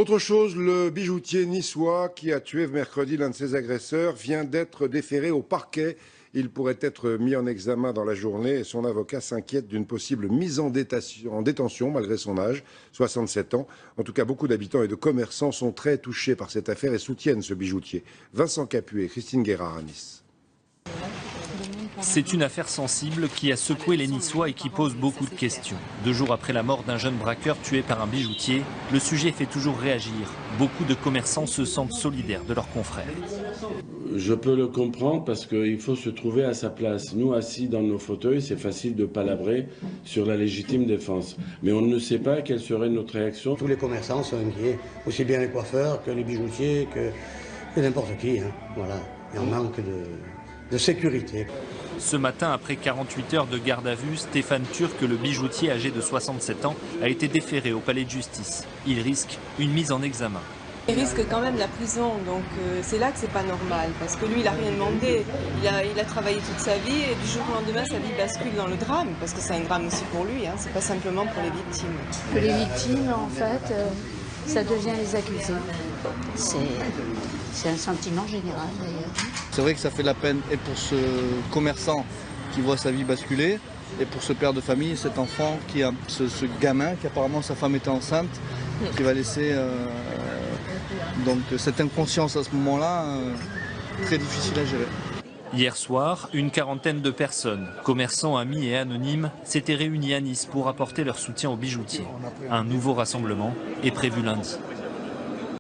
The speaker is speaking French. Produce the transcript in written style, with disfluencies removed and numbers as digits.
Autre chose, le bijoutier niçois qui a tué mercredi l'un de ses agresseurs vient d'être déféré au parquet. Il pourrait être mis en examen dans la journée et son avocat s'inquiète d'une possible mise en détention malgré son âge, 67 ans. En tout cas, beaucoup d'habitants et de commerçants sont très touchés par cette affaire et soutiennent ce bijoutier. Vincent Capuet, Christine Guérard à Nice. C'est une affaire sensible qui a secoué les Niçois et qui pose beaucoup de questions. 2 jours après la mort d'un jeune braqueur tué par un bijoutier, le sujet fait toujours réagir. Beaucoup de commerçants se sentent solidaires de leurs confrères. Je peux le comprendre parce qu'il faut se trouver à sa place. Nous, assis dans nos fauteuils, c'est facile de palabrer sur la légitime défense. Mais on ne sait pas quelle serait notre réaction. Tous les commerçants sont inquiets, aussi bien les coiffeurs que les bijoutiers, que n'importe qui. Voilà. Et on manque de sécurité. Ce matin, après 48 heures de garde à vue, Stéphane Turc, le bijoutier âgé de 67 ans, a été déféré au palais de justice. Il risque une mise en examen. Il risque quand même la prison, donc c'est là que c'est pas normal, parce que lui il a rien demandé, il a travaillé toute sa vie et du jour au lendemain sa vie bascule dans le drame, parce que c'est un drame aussi pour lui, c'est pas simplement pour les victimes. Que les victimes en fait, ça devient les accusés. C'est un sentiment général d'ailleurs. C'est vrai que ça fait de la peine et pour ce commerçant qui voit sa vie basculer et pour ce père de famille, cet enfant qui a ce gamin qui apparemment sa femme était enceinte, qui va laisser donc cette inconscience à ce moment-là très difficile à gérer. Hier soir, une quarantaine de personnes, commerçants, amis et anonymes, s'étaient réunis à Nice pour apporter leur soutien aux bijoutiers. Un nouveau rassemblement est prévu lundi.